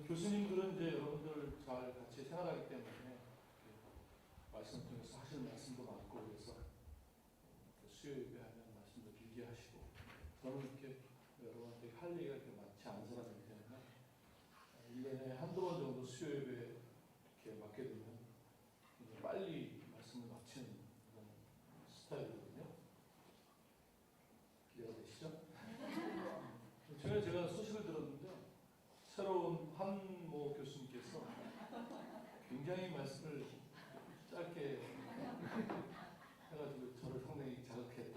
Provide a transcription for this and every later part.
교수님들은 이제 여러분들 잘 같이 생활하기 때문에 말씀 통해서 하실 말씀도 많고 그래서 수요 예배하면 말씀도 길게 하시고 저는 이렇게 여러분한테 할 얘기가 이렇게 많지 않은 사람이기 때문에 1년에 한두 번 정도 수요 예배 이렇게 맡게 되면 빨리 말씀을 마치는 그런 스타일이거든요. 기대가 되시죠? 최근에 제가 소식을 들었는데 새로운 한모 교수님께서 굉장히 말씀을 짧게 해가지고 저를 상당히 자극했다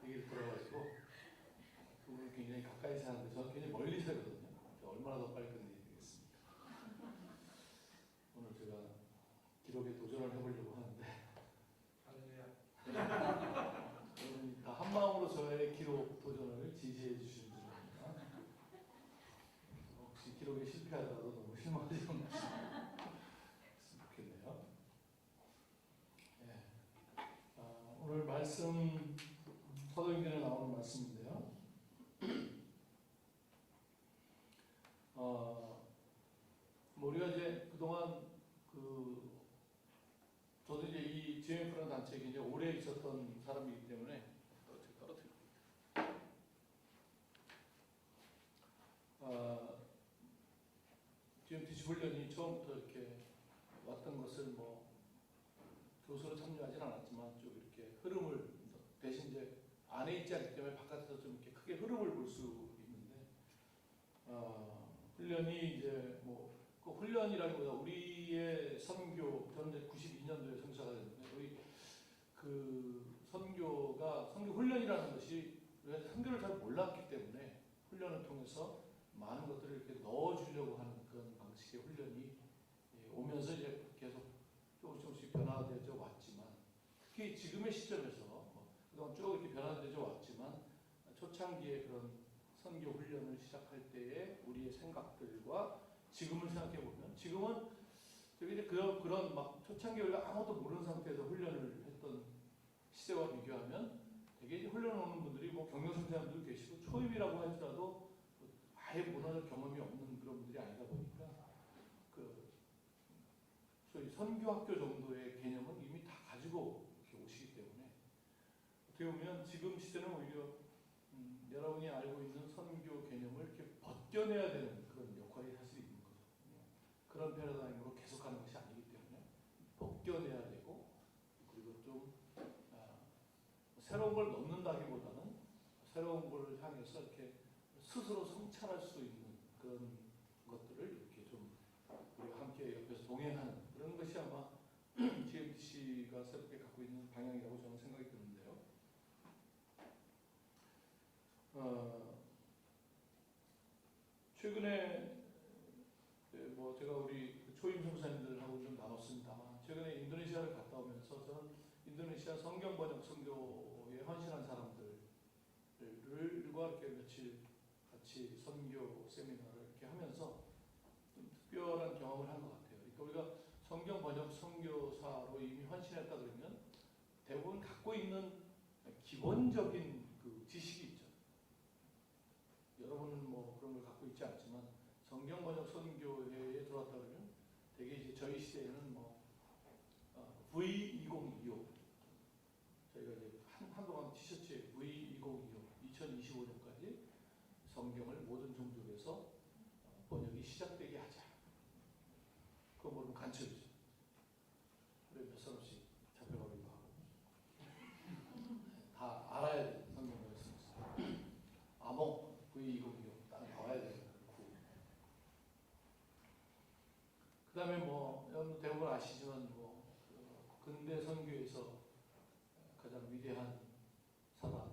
얘기를 들어가지고 그분을 굉장히 가까이 사는데 저는 굉장히 멀리 살거든요. 얼마나 더 빨리 끝내야 되겠습니까? 오늘 제가 기록에 도전을 해보려고 하는데 여러분이 다 한마음으로 저의 기록 도전을 지지해 주시는 줄 압니다. 혹시 기록에 실패하더라도 너무 실망하지 않으시면 좋겠네요. 네. 오늘 말씀 사도행전에 나오는 말씀인데요. 우리가 이제 그동안 저도 이제 이 GMF라는 단체에 굉장히 오래 있었던 사람이기 때문에 떨어뜨리고 GMTC 훈련이 처음부터 이렇게 왔던 것을 뭐 교수로 참여하진 않았지만 좀 이렇게 흐름을 대신 이제 안에 있지 않기 때문에 바깥에서 좀 이렇게 크게 흐름을 볼 수 있는데 훈련이 이제 뭐 그 훈련이라기보다 우리의 선교 저는 이제 92년도에 선교사가 됐는데 우리 그 선교 훈련이라는 것이 선교를 잘 몰랐기 때문에 훈련을 통해서 많은 것들을 이렇게 넣어주려고 하는 그런 방식의 훈련이 오면서 이제 계속 조금씩 변화되어 왔지만 특히 지금의 시점에서 그동안 쭉 이렇게 변화되어 왔지만 초창기에 그런 선교 훈련을 시작할 때의 우리의 생각들과 지금을 생각해 보면 지금은 이제 그런 막 초창기에 우리가 아무것도 모르는 상태에서 훈련을 했던 시대와 비교하면 되게 이제 훈련 오는 분들이 뭐 경력선생님들도 계시고 초임이라고 할지라도 아예 문화적 경험이 없는 그런 분들이 아니다 보니까 소위 선교학교 정도의 개념은 이미 다 가지고 이렇게 오시기 때문에 어떻게 보면 지금 시대는 오히려 여러분이 알고 있는 선교 개념을 이렇게 벗겨내야 되는 그런 역할이 사실 있는 거죠. 그런 패러다임으로 계속하는 것이 아니기 때문에 벗겨내야 되고 그리고 좀 새로운 걸 넣는다기보다는 새로운 걸 향해서 이렇게 스스로 성찰할 수 있는 그런 것들을 이렇게 좀 우리가 함께 옆에서 동행하는 그런 것이 아마 GMTC가 새롭게 갖고 있는 방향이라고 저는 생각이 드는데요. 최근에 뭐 제가 우리 초임 선생님들하고 좀 나눴습니다만 최근에 인도네시아를 갔다 오면서 저는 인도네시아 성경 번역 선교에 헌신한 사람들과 이렇게 며칠 같이 선교 세미나를 이렇게 하면서 좀 특별한 경험을 한 것 같아요. 그러니까 우리가 성경 번역 선교사로 이미 헌신했다 그러면 대부분 갖고 있는 기본적인 그 지식이 있죠. 여러분은 뭐 그런 걸 갖고 있지 않지만 성경 번역 선교회에 들어왔다 그러면 되게 이제 저희 시대에는 뭐 V2025 저희가 이제 한동안 티셔츠에 V2025 2025년까지 성경을 모든 종족에서 번역이 시작되게 하자. 그거 모르면 간첩이죠. 그래 몇 사람씩 잡혀가기도 하고 다 알아야 돼. 성경 번역 선교사 암호 V2025 딱 나와야 되는 구. 그 다음에 뭐 여러분 대부분 아시지만 뭐 근대 선교에서 가장 위대한 사람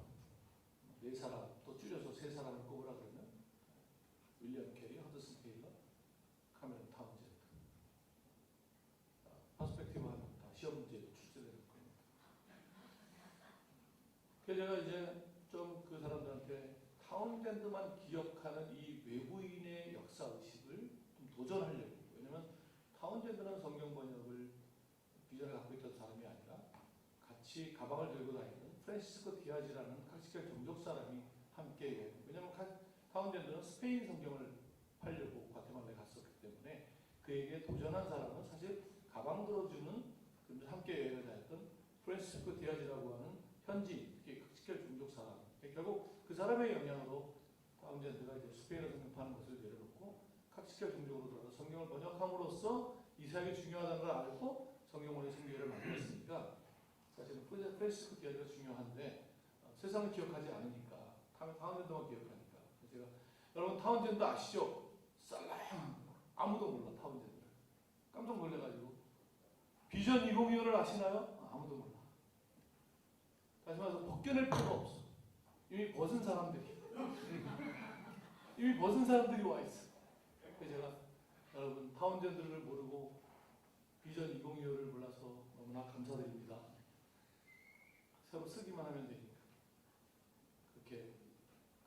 네 사람 또 줄여서 세 사람을 꼽으라 그러면 윌리엄 캐리, 허드슨 테일러, 카메론 타운젠드. 퍼스펙티브 하면 다 시험 문제도 출제되는 겁니다. 그래서 제가 이제 좀 그 사람들한테 타운젠드만 기억하는 이 외부인의 역사 의식을 좀 도전하려고. 왜냐면 타운젠드는 성경 번역을 비전을 갖고 있던 사람이 아니라 같이 가방을 들고 다니는 프란시스코 디아즈라는 칵시칼 종족 사람이 함께. 왜냐면 타운젠드는 스페인 성경을 팔려고 과테말라에 갔었기 때문에 그에게 도전한 사람은 사실 가방 들어주는 함께 여행을 다녔던 프란시스코 디아즈라고 하는 현지 특히 극식혈 종족 사람. 결국 그 사람의 영향으로 타운젠드가 이제 스페인어 성경파는 것을 내려놓고 각식혈 종족으로 들어서 성경을 번역함으로써 이삭이 중요하다는 걸 알고 성경원의 성교회를 만들었으니까 사실은 프란시스코 디아즈가 중요한데 세상을 기억하지 않으니까 타운젠드만 기억하니까 제가 여러분 타운젠드 아시죠? 쌀라향한 거 아무도 몰라 타운젠드 깜짝 놀래가지고 비전 2025를 아시나요? 아무도 몰라. 다시 말해서 벗겨낼 필요가 없어. 이미 벗은 사람들이 와 있어. 그래서 제가 여러분 타운젠드를 모르고 비전 2025를 몰라서 너무나 감사드립니다. 새로 쓰기만 하면 되니까 그렇게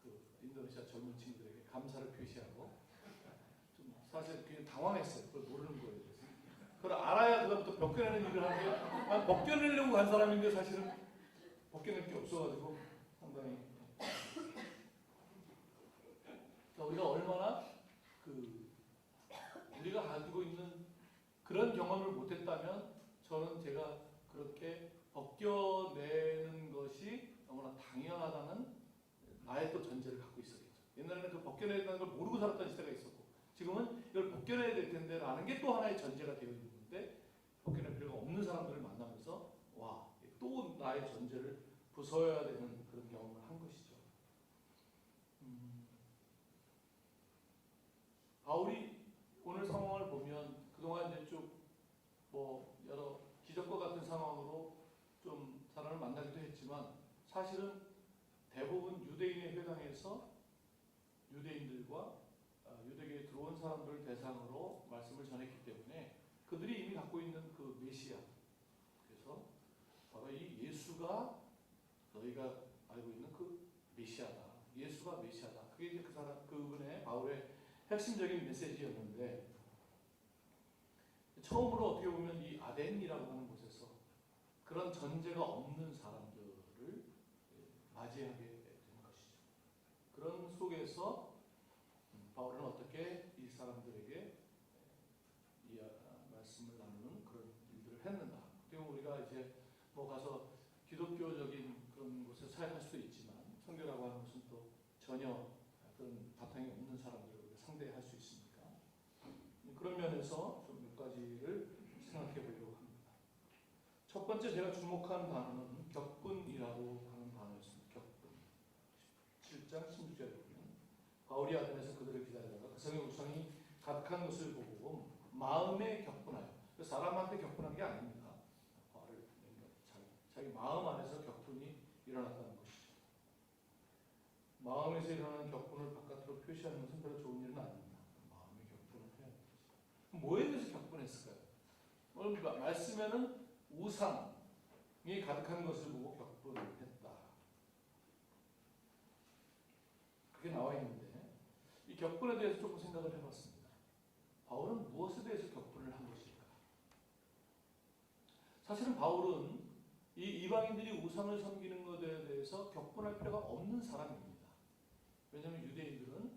그 인도네시아 젊은 친구들에게 감사를 표시하고 좀 사실 그냥 당황했어요. 그걸 모르는 거예요. 그걸 알아야 그다음부터 벗겨내는 일을 하는데 난 벗겨내려고 간 사람인데 사실은 벗겨낼 게 없어가지고 상당히 우리가 얼마나 우리가 가지고 있는 그런 경험을 못했다면 저는 제가 그렇게 벗겨내는 것이 너무나 당연하다는 나의 또 전제를 갖고 있었겠죠. 옛날에는 그 벗겨내는 걸 모르고 살았던 시대가 있었고 지금은 이걸 벗겨내야 될 텐데 라는 게 또 하나의 전제가 되어 있는데 벗겨낼 필요가 없는 사람들을 만나면서 와, 또 나의 전제를 부숴야 되는 그런 경험을 한 것이죠. 바울이 오늘 상황을 보면 그동안 이제 쭉 뭐 여러 기적과 같은 상황으로 좀 사람을 만나기도 했지만 사실은 대부분 유대인의 회당에서 유대인들과 유대교에 들어온 사람들을 대상으로 말씀을 전했기 때문에 그들이 이미 갖고 있는 그 메시아, 그래서 바로 이 예수가 너희가 알고 있는 그 메시아다. 예수가 메시아다. 그게 이제 그분의 바울의 핵심적인 메시지였는데 처음으로 어떻게 보면 이 아덴이라고 하는 곳에서 그런 전제가 없는 사람들을 맞이하게 된 것이죠. 그런 속에서 바울은 어떻게 이 사람들에게 이 말씀을 나누는 그런 일들을 했는가. 그리고 우리가 이제 뭐 가서 기독교적인 그런 곳에 사역할 수도 있지만 선교라고 하는 것은 또 전혀 그런 바탕이 없는 사람들을 상대할 수 있으니까 그런 면에서 좀 몇 가지를 생각해 보려고 합니다. 첫 번째 제가 주목한 단어는 격분이라고 하는 단어였습니다. 격분. 7장 16절에 보면 바울이 아덴에서 그들을 기다리다가 그 성의 우상이 가득한 것을 보고 마음에 격분하여, 사람한테 격분한 게 아닙니다. 자기 마음 안에서 격분이 일어났다는 것이죠. 마음에서 일어나는 격분을 바깥으로 표시하는 것은 별로 좋은 일은 아닙니다. 마음의 격분을 해야 되죠. 뭐에 대해서 격분했을까요? 오늘 말씀에는 우상이 가득한 것을 보고 격분을 했다. 그게 나와 있는데 이 격분에 대해서 조금 생각을 해봤습니다. 바울은 무엇에 대해서 격분을 한 것일까? 사실은 바울은 이 이방인들이 우상을 섬기는 것에 대해서 격분할 필요가 없는 사람입니다. 왜냐하면 유대인들은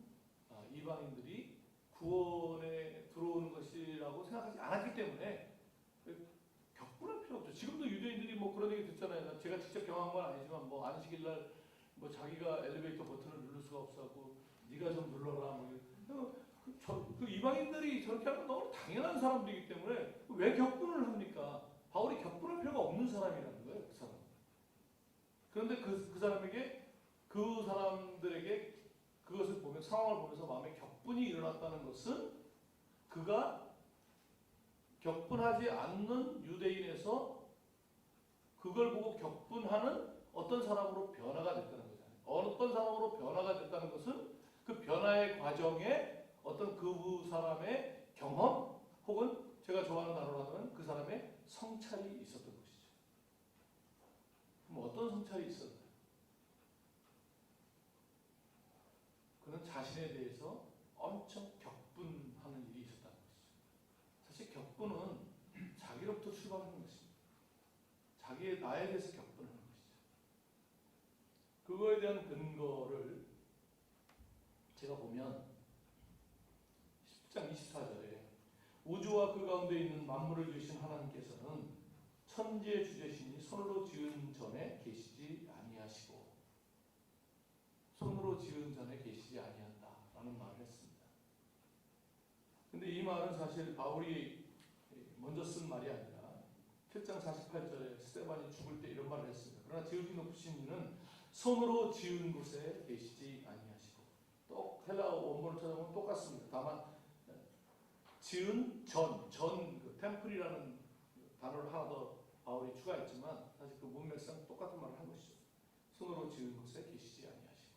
이방인들이 구원에 들어오는 것이라고 생각하지 않았기 때문에 격분할 필요 없죠. 지금도 유대인들이 뭐 그런 얘기 듣잖아요. 제가 직접 경험한 건 아니지만 뭐 안식일날 뭐 자기가 엘리베이터 버튼을 누를 수가 없어갖고 네가 좀 눌러라 그 이방인들이 저렇게 하는 건 너무 당연한 사람들이기 때문에 왜 격분을 합니까? 바울이 격분할 필요가 없는 사람이라는 거예요. 그 사람. 그런데 그 사람에게 그 사람들에게 그것을 보면 상황을 보면서 마음에 격분이 일어났다는 것은 그가 격분하지 않는 유대인에서 그걸 보고 격분하는 어떤 사람으로 변화가 됐다는 거잖아요. 어떤 사람으로 변화가 됐다는 것은 그 변화의 과정에 어떤 그 사람의 경험 혹은 제가 좋아하는 단어로 하면 그 사람의 성찰이 있었던 것이죠. 그럼 어떤 성찰이 있었나요? 그는 자신에 대해서 엄청 격분하는 일이 있었다는 것이죠. 사실 격분은 자기로부터 출발하는 것입니다. 자기의 나에 대해서 격분하는 것이죠. 그거에 대한 근거를 제가 보면 10장 24절에 우주와 그 가운데 있는 만물을 지으신 하나님께서는 천지의 주제신이 손으로 지은 전에 계시지 아니하시고 손으로 지은 전에 계시지 아니한다라는 말을 했습니다. 근데 이 말은 사실 바울이 먼저 쓴 말이 아니라 7장 48절에 스데반이 죽을 때 이런 말을 했습니다. 그러나 지극히 높으신 이는 손으로 지은 곳에 계시지 아니하시고, 또 헬라어 원본을 찾아보면 똑같습니다. 다만 지은 그 템플이라는 단어를 하나 더 바울이 추가했지만 사실 그 문맥상 똑같은 말을 한 것이죠. 손으로 지은 곳에 계시지 아니하시고.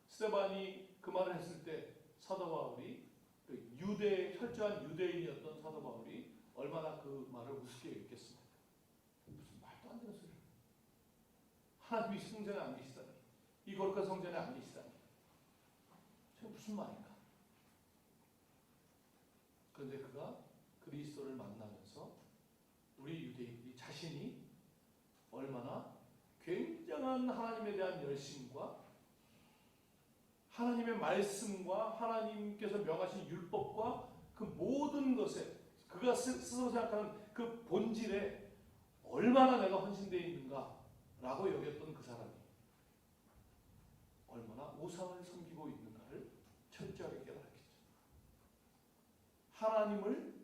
스데반이 그 말을 했을 때 사도 바울이 그 철저한 유대인이었던 사도 바울이 얼마나 그 말을 우습게 여겼겠습니까? 무슨 말도 안 되는 소리를. 하나님이 성전에 안 계시다니, 이 거룩한 성전에 안 계시다니, 저게 무슨 말인가? 그런데 그가 그리스도를 만나면서 우리 유대인이 자신이 얼마나 굉장한 하나님에 대한 열심과 하나님의 말씀과 하나님께서 명하신 율법과 그 모든 것에 그가 스스로 생각하는 그 본질에 얼마나 내가 헌신되어 있는가라고 여겼던 그 사람이 얼마나 우상을 섬기고 있는가를 철저하게 깨달았겠죠. 하나님을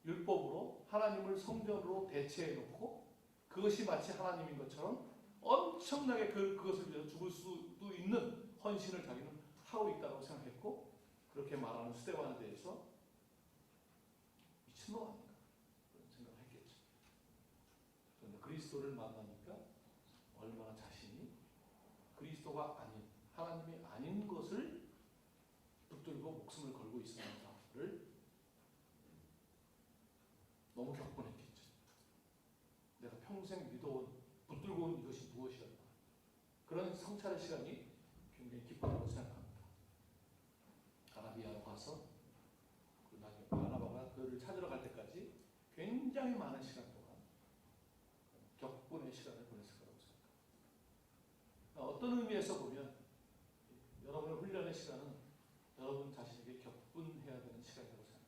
율법으로, 하나님을 성전으로 대체해놓고 그것이 마치 하나님인 것처럼 엄청나게 그것을 위해서 죽을 수도 있는 헌신을 자기는 하고 있다고 생각했고, 그렇게 말하는 스데반에 대해서 미친놈 아닌가 그런 생각을 했겠죠. 그런데 그리스도를 만나니까 얼마나 자신이 그리스도가 아닌, 하나님이 아닌 것을 붙들고 목숨을 걸고 있었는가를 너무 격분했겠죠. 내가 평생 믿어온, 붙들고 온 이것이 무엇이었나. 그런 성찰의 시간이 굉장히 깊었다고 생각합니다. 아라비아로 가서 나중에 바나바가 그를 찾으러 갈 때까지 굉장히 많은 시간 동안 격분의 시간을 보냈을 거라고 생각합니다. 어떤 의미에서 보면 여러분의 훈련의 시간은 여러분 자신에게 격분해야 되는 시간이라고 생각합니다.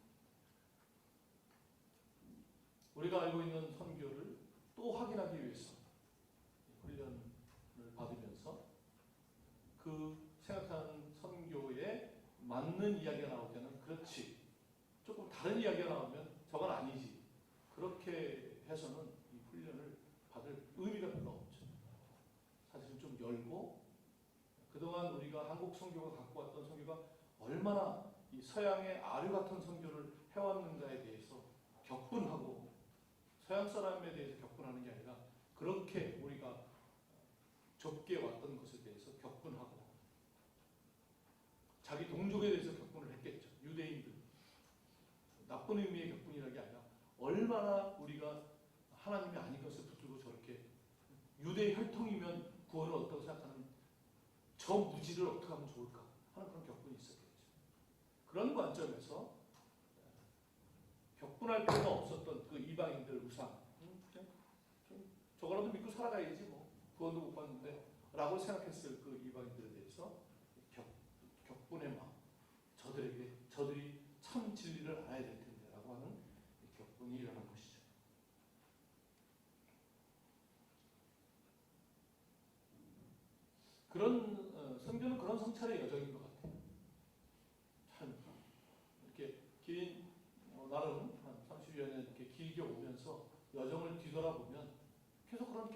우리가 알고 있는 선교를 또 확인하기 위해서 훈련을 받으면서 그 생각하는 선교에 맞는 이야기가 나올 때는 그렇지, 조금 다른 이야기가 나오면 저건 아니지, 그렇게 해서는 이 훈련을 받을 의미가 별로 없죠. 사실 좀 열고, 그동안 우리가 한국 선교가 갖고 왔던 선교가 얼마나 이 서양의 아류 같은 선교를 해왔는가에 대해서 격분하고, 서양 사람에 대해서 격분하는 게 아니라 그렇게 우리가 좁게 왔던 것에 대해서 격분하고, 자기 동족에 대해서 격분을 했겠죠. 유대인들. 나쁜 의미의 격분이라는 게 아니라 얼마나 우리가 하나님이 아닌 것을 붙들고 저렇게 유대 혈통이면 구원을 얻다고 생각하는 저 무지를 어떻게 하면 좋을까 하는 그런 격분이 있었겠죠. 그런 관점에서 격분할 필요가 없었던 그 이방인들 우상, 저거라도 믿고 살아가야지 뭐 구원도 못 받는데 라고 생각했을 그 이방인들에 대해서 격분의 마음, 저들이 참 진리를 알아야 될 텐데 라고 하는 격분이 일어난 것이죠. 그런 선교는 그런 성찰의 여정인 것 같아요. 참 이렇게 긴 나름 한 30여 년 이렇게 길게 오면서 여정을 뒤돌아보면 계속 그런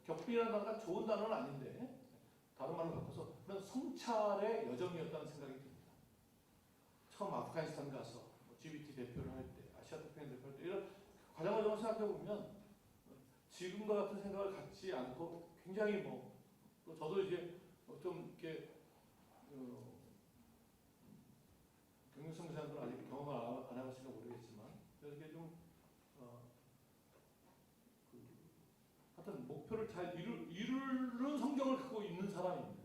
격분이라는 단어가 좋은 단어는 아닌데 다른 말로 바꿔서 그런 성찰의 여정이었다는 생각이 듭니다. 처음 아프가니스탄 가서 GBT 대표를 할 때, 아시아 태평양 대표를 할 때 이런 과정을 생각해 보면 지금과 같은 생각을 갖지 않고 굉장히 또 저도 이제 좀 이렇게 경영성장들은 아직 경험을 안 해봤으니까 모르겠지만 이렇게 좀 하여튼 목표를 잘 이루는 성경을 갖고 있는 사람입니다.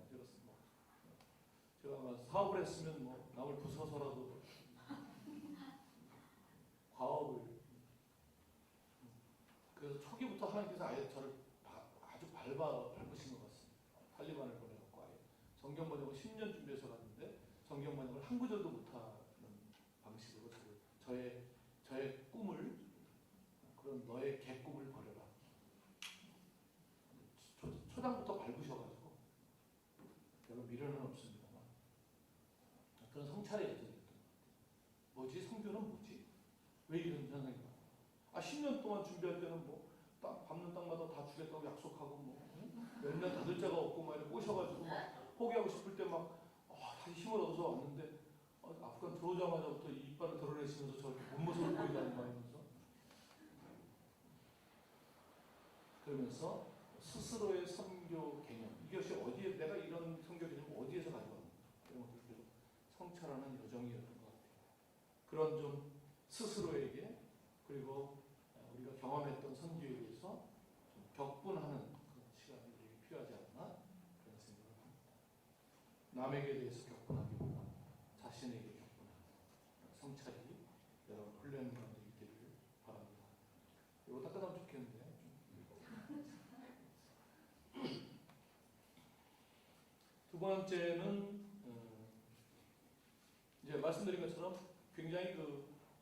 제가 사업을 했으면 남을 부숴서라도 과업을, 그래서 초기부터 하나님께서 아예 저를 아주 밟으신 것 같습니다. 탈리반을 보내갖고 아예 성경 번역을 10년 준비해서 갔는데 성경 번역을 한 구절도 못하는 저의 꿈을 그런 너의 개꿈을 버려라. 초장부터 밟으셔가지고 별로 미련은 없습니다만 그런 성찰의 여정이었던 것 같아요. 뭐지? 성교는 뭐지? 왜 이런 현상이 나와? 10년 동안 준비할 때는 뭐 밟는 땅마다 다 주겠다고 약속하고 뭐 몇 년 다 들 자가 없고 막 이렇게 꼬셔가지고 막 포기하고 싶을 때 막 다시 힘을 얻어서 왔는데 아프간 들어오자마자부터 이빨을 드러내시면서 저렇게 본 모습을 보이다니 말이면서 그러면서 스스로의 선교 개념 이것이 어디에 내가 이런 선교 개념을 어디에서 가져왔는가 이런 것들 계속 성찰하는 여정이었던 것 같아요. 그런 좀 스스로에게 그리고 우리가 경험했던 선교에 대해서 좀 격분하는 그런 시간이 우리에게 필요하지 않나 그런 생각을 합니다. 남에게 대해서 격분하기보다 자신에게 격분하는 성찰이 여러분 훈련 가운데 있기를 바랍니다. 이거 딱 끝나면 좋겠는데. 두 번째는 이제 말씀드린 것처럼 굉장히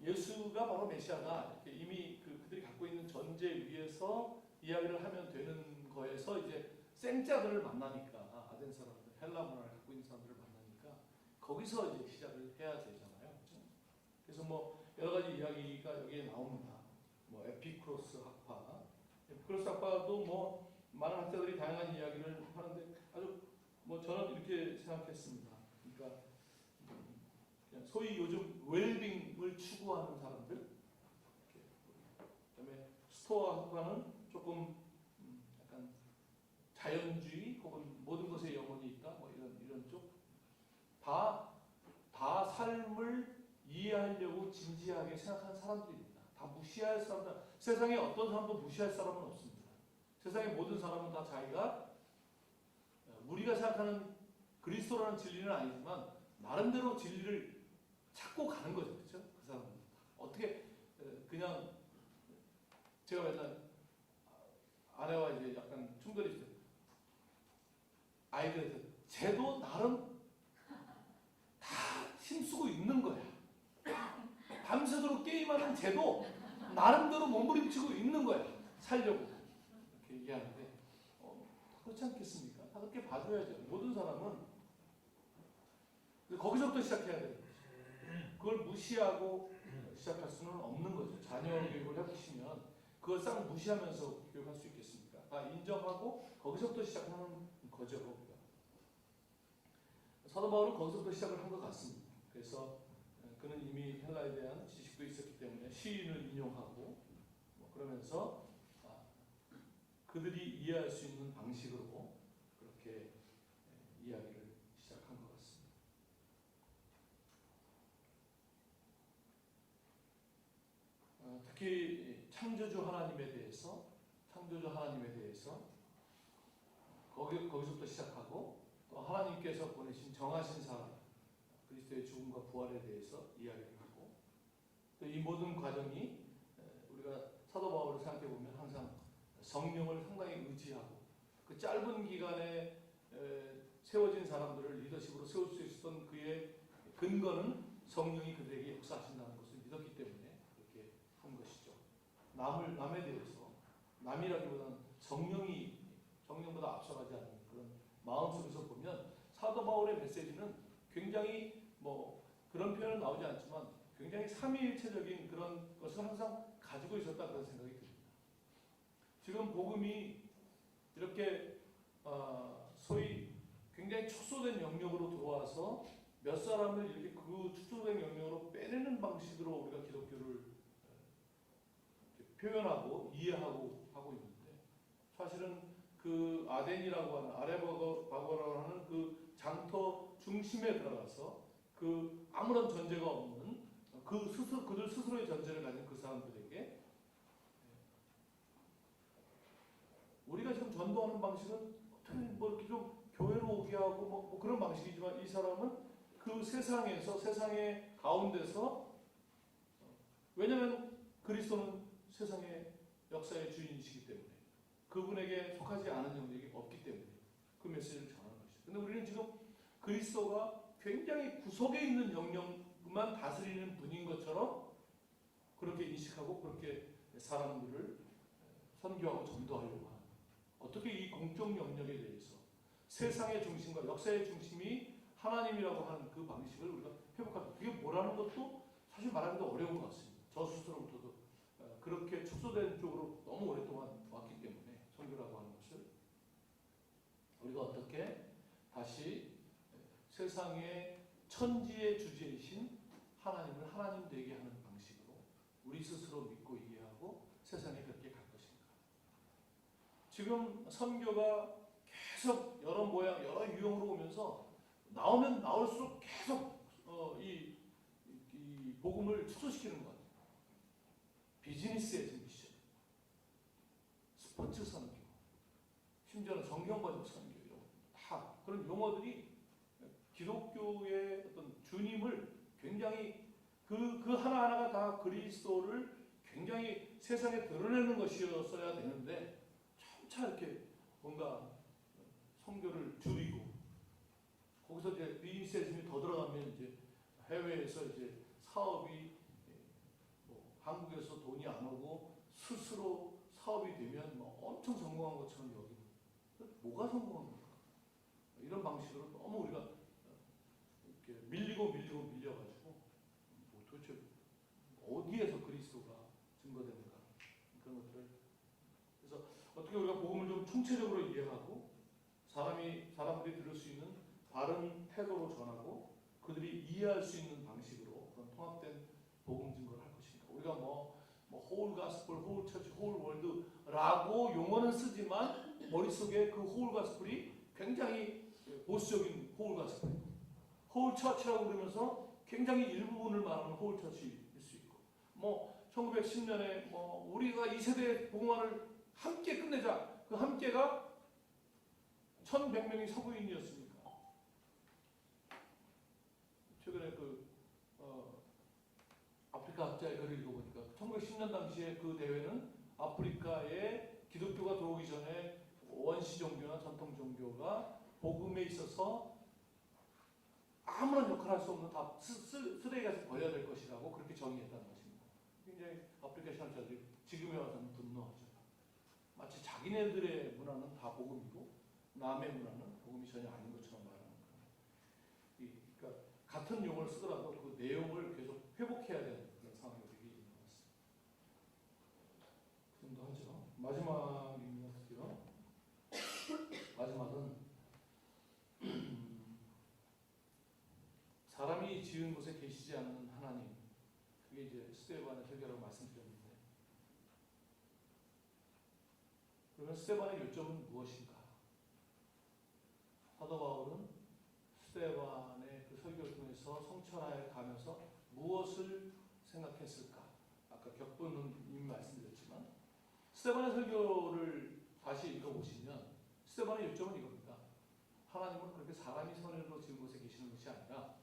예수가 바로 메시아다 이렇게 이미 그들이 갖고 있는 전제 위에서 이야기를 하면 되는 거에서 이제 생자들을 만나니까 아덴 사람들, 헬라 문화를 갖고 있는 사람들을 만나니까 거기서 이제 시작을 해야 되잖아요. 그렇죠? 그래서 뭐 여러 가지 이야기가 여기에 나옵니다. 뭐 에피쿠로스 학파, 에피쿠로스 학파도 뭐 많은 학자들이 다양한 이야기를 하는데 아주 뭐 저는 이렇게 생각했습니다. 그러니까 소위 요즘 웰빙을 추구하는 사람들, 그다음에 스토아 학파는 조금 약간 자연주의 혹은 모든 것에 영혼이 있다, 뭐 이런 쪽, 다 삶을 이해하려고 진지하게 생각하는 사람들입니다. 다 무시할 사람들, 세상에 어떤 사람도 무시할 사람은 없습니다. 세상의 모든 사람은 다 자기가 우리가 생각하는 그리스도라는 진리는 아니지만 나름대로 진리를 찾고 가는 거죠, 그렇죠? 그 사람은 어떻게 그냥 제가 맨날 아내와 이제 약간 충돌이 있어요. 아이들한테 쟤도 나름 다 힘쓰고 있는 거야. 밤새도록 게임하는 쟤도 나름대로 몸부림치고 있는 거야. 살려고 이렇게 얘기하는데 그렇지 않겠습니까? 다 그렇게 봐줘야죠. 모든 사람은 거기서부터 시작해야 돼요. 그걸 무시하고 시작할 수는 없는 거죠. 자녀 교육을 해보시면 그걸 싹 무시하면서 교육할 수 있겠습니까? 다 인정하고 거기서부터 시작하는 거죠. 사도 바울은 거기서부터 시작을 한 것 같습니다. 그래서 그는 이미 헬라에 대한 지식도 있었기 때문에 시인을 인용하고 그러면서 그들이 이해할 수 있는 방식으로 그렇게 이야기를 시작한 것 같습니다. 특히 창조주 하나님에 대해서 거기서부터 시작하고 또 하나님께서 보내신 정하신 사람 그리스도의 죽음과 부활에 대해서 이야기를 하고 또 이 모든 과정이 우리가 사도 바울을 생각해 보면 항상 성령을 상당히 의지하고 그 짧은 기간에 세워진 사람들을 리더십으로 세울 수 있었던 그의 근거는 성령이 그들에게 역사하신다는 것을 믿었기 때문에 그렇게 한 것이죠. 남에 대해서 남이라기보다는 성령보다 앞서가지 않는 그런 마음속에서 보면 사도 바울의 메시지는 굉장히 그런 표현은 나오지 않지만 굉장히 삼위일체적인 그런 것을 항상 가지고 있었다 그런 생각이 듭니다. 지금 복음이 이렇게 소위 굉장히 축소된 영역으로 들어와서 몇 사람을 이렇게 그 축소된 영역으로 빼내는 방식으로 우리가 기독교를 표현하고 이해하고 하고 있는데 사실은 그 아덴이라고 하는 아레바고라고 하는 그 장터 중심에 들어가서 그 아무런 전제가 없는 그들 스스로의 전제를 가진 그 사람들에게 우리가 지금 전도하는 방식은 이렇게 좀 교회로 오게 하고 뭐 그런 방식이지만 이 사람은 그 세상의 가운데서 왜냐하면 그리스도는 세상의 역사의 주인이시기 때문에 그분에게 속하지 않은 영역이 없기 때문에 그 메시지를 전하는 것이죠. 근데 우리는 지금 그리스도가 굉장히 구석에 있는 영역만 다스리는 분인 것처럼 그렇게 인식하고 그렇게 사람들을 선교하고 전도하려고 하는, 어떻게 이 공적 영역에 대해서 세상의 중심과 역사의 중심이 하나님이라고 하는 그 방식을 우리가 회복하는, 그게 뭐라는 것도 사실 말하기도 어려운 것 같습니다. 저 스스로부터도 그렇게 축소된 쪽으로 너무 오랫동안 왔기 때문에 선교라고 하는 것을 우리가 어떻게 다시 세상의 천지의 주제이신 하나님을 하나님 되게 하는 방식으로 우리 스스로 믿고 이해하고 세상에 그렇게 갈 것인가. 지금 선교가 계속 여러 모양 여러 유형으로 오면서 나오면 나올수록 계속 이 복음을 축소시키는 것 같아요. 비즈니스에서 미션, 스포츠 선교, 심지어는 성경번역 선교, 이런 다 그런 용어들이 기독교의 어떤 주님을 굉장히 그 하나하나가 다 그리스도를 굉장히 세상에 드러내는 것이었어야 되는데 점차 이렇게 뭔가 선교를 줄이고, 거기서 이제 비즈니스에 더 들어가면 이제 해외에서 이제 사업이 뭐 한국에서 돈이 안 오고 스스로 사업이 되면 뭐 엄청 성공한 것처럼 여기고, 뭐가 성공한 걸까? 이런 방식으로 너무 우리가 이렇게 밀려가지고 뭐 도대체 어디에서 그리스도가 증거되는가, 그런 것들. 그래서 어떻게 우리가 복음을 좀 총체적으로 이해하고 사람들이 들을 수 있는 바른 태도로 전하고 그들이 이해할 수 있는 방식으로 그런 통합된 복음 증거를 할 것인가. 우리가 뭐 whole gospel, whole church, whole world라고 용어는 쓰지만 머릿속에 그 whole gospel이 굉장히 보수적인 whole gospel, whole church라고 그러면서 굉장히 일부분을 말하는 whole church일 수 있고, 뭐 1910년에 뭐 우리가 이 세대 복음화를 함께 끝내자, 그 함께가 1100명이 서구인이었습니까? 최근에 아프리카 학자의 글을 읽어보니까 1910년 당시에 그 대회는 아프리카에 기독교가 들어오기 전에 원시 종교나 전통 종교가 복음에 있어서 아무런 역할을 할 수 없는 다 쓰레기 가서 버려야 될 것이라고 그렇게 정의했다는 것입니다. 굉장히 아프리카 신학자들이 지금에 와서는 분노하죠. 마치 자기네들의 문화는 다 복음이고 남의 문화는 복음이 전혀 아닌 것처럼 말하는 거예요. 그러니까 같은 용어를 쓰더라도 그 내용을 계속 회복해야 되는 그런 상황이 되게 있는 것 같습니다. 그 정도 하죠. 마지막입니다. 드디어. 마지막은 사람이 지은 곳에 계시지 않는 하나님. 그게 이제 스데반의 설교라고 말씀드렸는데, 그러면 스데반의 요점은 무엇인가? 사도 바울은 스데반의 그 설교를 통해서 성천하에 가면서 무엇을 생각했을까? 아까 격분은 이미 말씀드렸지만 스데반의 설교를 다시 읽어보시면 스데반의 요점은 이겁니다. 하나님은 그렇게 사람이 손으로 지은 곳에 계시는 것이 아니라,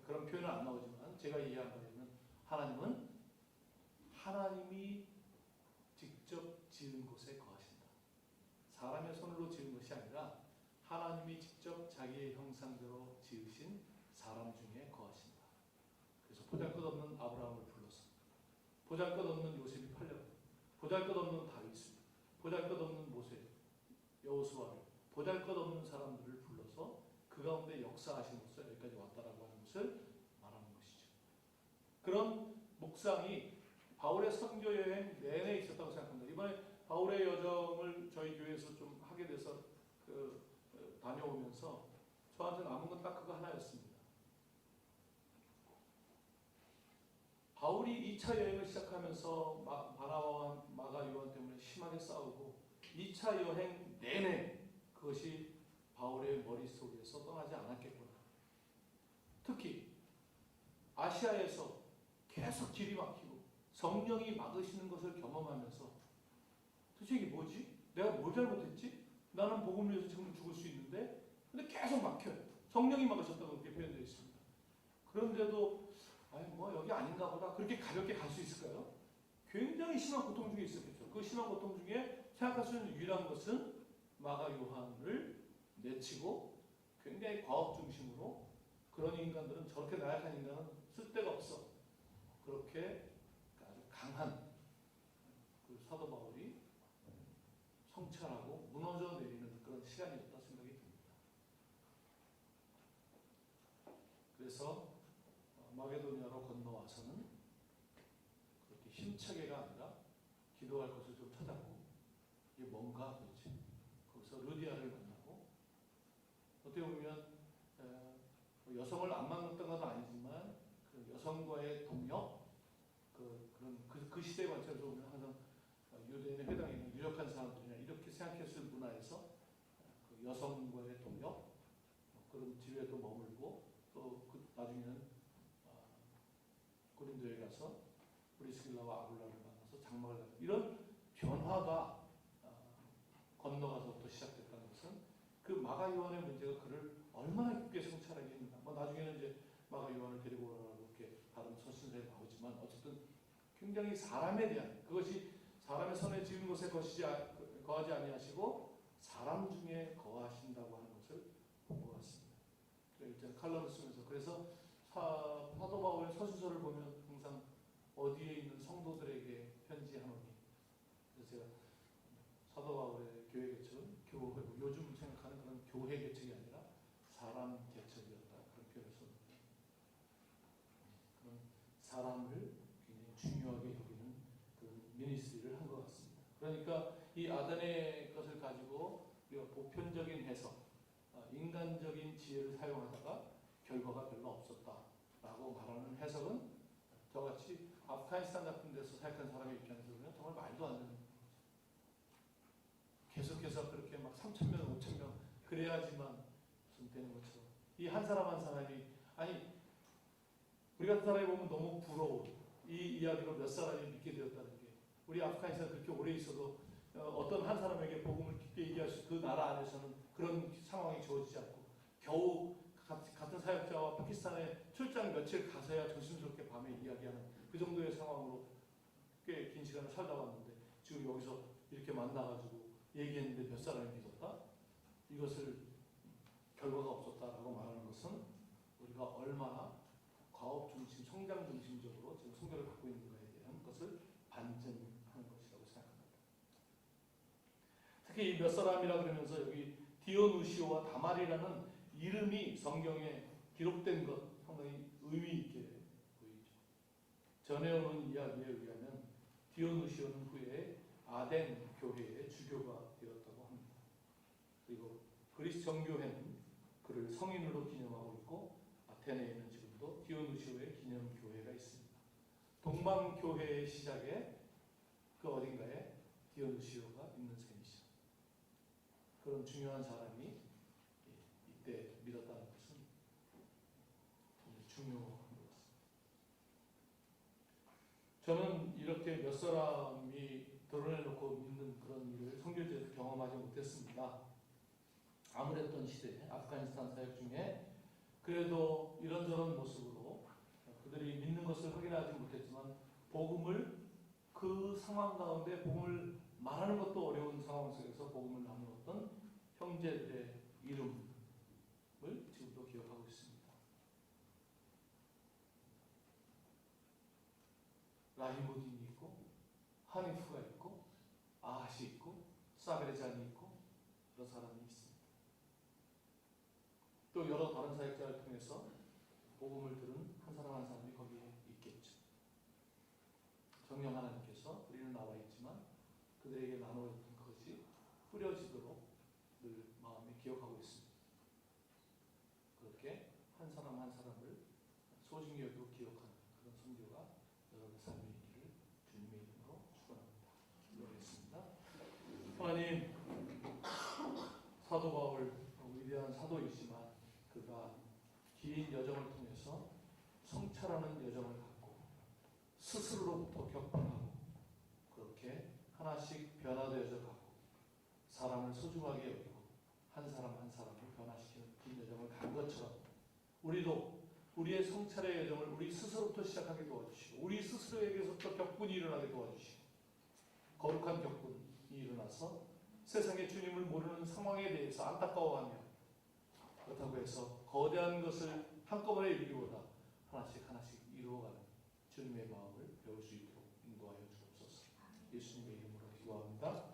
그런 표현은 안 나오지만 제가 이해한 바에는 하나님은 하나님이 직접 지은 곳에 거하신다. 사람의 손으로 지은 것이 아니라 하나님이 직접 자기의 형상대로 지으신 사람 중에 거하신다. 그래서 보잘것없는 아브라함을 불렀어. 보잘것없는 요셉이 팔렸고, 보잘것없는 다윗을, 보잘것없는 모세, 여호수아를, 보잘것없는 사람들을 불러서 그 가운데 역사하심으로써 여기까지 왔다라고 하는 것을 말하는 것이죠. 그런 묵상이 바울의 선교 여행 내내 있었다고 생각합니다. 이번에 바울의 여정을 저희 교회에서 좀 하게 돼서 다녀오면서 저한테 남은 건 딱 그거 하나였습니다. 바울이 2차 여행을 시작하면서 바나바와 마가 요한 때문에 심하게 싸우고 2차 여행 내내 그것이 바울의 머릿속에서 떠나지 않았겠구나. 특히 아시아에서 계속 길이 막히고 성령이 막으시는 것을 경험하면서 도대체 이게 뭐지? 내가 뭘 잘못했지? 나는 복음을 위해서 지금 죽을 수 있는데 근데 계속 막혀요. 성령이 막으셨다고 그렇게 표현되어 있습니다. 그런데도 뭐 여기 아닌가 보다 그렇게 가볍게 갈 수 있을까요? 굉장히 심한 고통 중에 있었겠죠. 그 심한 고통 중에 생각할 수 있는 유일한 것은 마가 요한을 내치고 굉장히 과업 중심으로 그런 인간들은 저렇게 나약한 인간은 쓸데가 없어. 그렇게 아주 강한 그 사도 바울이 성찰하고 무너져 내리는 그런 시간이었다 생각이 듭니다. 그래서 마게도니아로 건너와서는 그렇게 힘차게가 아니라 기도할 것을 좀 찾았고, 이게 뭔가 도대체 거기서 르디아를 만나고, 어떻게 보면 여성을 안 만났던 건 아니지만 그 여성과의 동력, 그 시대 관점에서 보면 항상 유대인의 회당에 있는 유력한 사람들이나 이렇게 생각했을 문화에서 그 여성과의 동력, 그런 집에도 머물고, 또 그 나중에는 고린도에 가서 브리스길라와 아굴라를 만나서 장막을 갖는 이런 변화가 건너가서부터 시작됐다는 것은 그 마가 요한의 문제가 그를 얼마나 깊게 성찰하게 했는가. 나중에는 이제 마가 요한을 데리고 오라고 이렇게 다른 서신서에 나오지만, 어쨌든 굉장히 사람에 대한, 그것이 사람의 손에 지은 것에 거하지 아니하시고 사람 중에 거하신다고 하는 것을 본 것 같습니다. 일단 칼럼을 쓰면서, 그래서 사도 바울의 서신서를 보면 항상 어디에 있는 성도들에게 편지하노니, 그래서 제가 사도 바울의 교회 개척은 요즘 생각하는 그런 교회 개척이 아니라 사람 개척이었다, 그런 표현을 썼는데, 그런 사람을 굉장히 중요하게 여기는 그 미니스트리를 한 것 같습니다. 그러니까 이 아덴의 것을 가지고 우리가 보편적인 해석, 인간적인 지혜를 사용하다가 결과가 별로 없었다라고 말하는 해석은 저같이 아프가니스탄 같은 데서 사역한 사람의 입장에서 보면 정말 말도 안 되는 거죠. 계속해서 그렇게 막 3,000명, 5,000명 그래야지만 무슨 되는 것처럼, 이 한 사람 한 사람이, 아니 우리 같은 사람이 보면 너무 부러워. 이 이야기로 몇 사람이 믿게 되었다는 게, 우리 아프가니스탄 그렇게 오래 있어도 어떤 한 사람에게 복음을 깊게 얘기할 수, 그 나라 안에서는 그런 상황이 주어지지 않고, 겨우 같은 사역자와 파키스탄에 출장 며칠 가서야 조심스럽게 밤에 이야기하는 그 정도의 상황으로 꽤 긴 시간을 살다 왔는데, 지금 여기서 이렇게 만나가지고 얘기했는데 몇 사람이 믿었다? 이것을 결과가 없었다라고 말하는 것은 우리가 얼마나 과업 중심, 성장 중심적으로 지금 성경을 갖고 있는가에 대한 것을 반증하는 것이라고 생각합니다. 특히 이 몇 사람이라 그러면서 여기 디오누시오와 다말이라는 이름이 성경에 기록된 것 상당히 의미 있게 보이죠. 전해오는 이야기에 의하면 디오누시오는 후에 아덴 교회의 주교가 되었다고 합니다. 그리고 그리스 정교회는 그를 성인으로 기념하고 있고, 아테네에는 지금도 디오누시오의 기념교회가 있습니다. 동방교회의 시작에 그 어딘가에 디오누시오가 있는 셈이죠. 그런 중요한 사람이 이때 믿었다는 것은 중요한 것 같습니다. 저는 이렇게 몇 사람이 드러내놓고 믿는 그런 일을 선교지에서 경험하지 못했습니다. 아무랬던 시대 아프가니스탄 사역 중에 그래도 이런저런 모습으로 그들이 믿는 것을 확인하지 못했지만, 복음을 그 상황 가운데 복음을 말하는 것도 어려운 상황 속에서 복음을 나누었던 형제들의 이름을 지금도 기억하고 있습니다. 라히무딘이 있고, 하니프가 있고, 아하시 있고, 사베레잔이 있고, 그런 사람이 있습니다. 또 여러 다른 사역자를 통해서 복음을 들은 한 사람 한 사람이 거기에 있겠죠. 성령 하나님께서 우리는 나와 있지만 그들에게 나누어졌던 것이 뿌려지도록 늘 마음에 기억하고 있습니다. 그렇게 한 사람 한 사람을 소중히 여기고 기억하는 그런 선교가 여러분의 삶에 있기를 주님의 이름으로 축원합니다. 기도하겠습니다. 하나님, 사도 바울 위대한 사도이지만 그가 긴 여정을 통해서 성찰하는 여정을 갖고 스스로부터 격분하고 그렇게 하나씩 변화되어져 가고 사람을 소중하게 여기고 한 사람 한 사람을 변화시키는 긴 여정을 간 것처럼, 우리도 우리의 성찰의 여정을 우리 스스로부터 시작하게 도와주시고, 우리 스스로에게서부터 격분이 일어나게 도와주시고, 거룩한 격분이 일어나서 세상에 주님을 모르는 상황에 대해서 안타까워하며, 그렇다고 해서 거대한 것을 한꺼번에 이루기보다 하나씩 하나씩 이루어가는 주님의 마음을 배울 수 있도록 인도하여 예수님의 이름으로 기도합니다.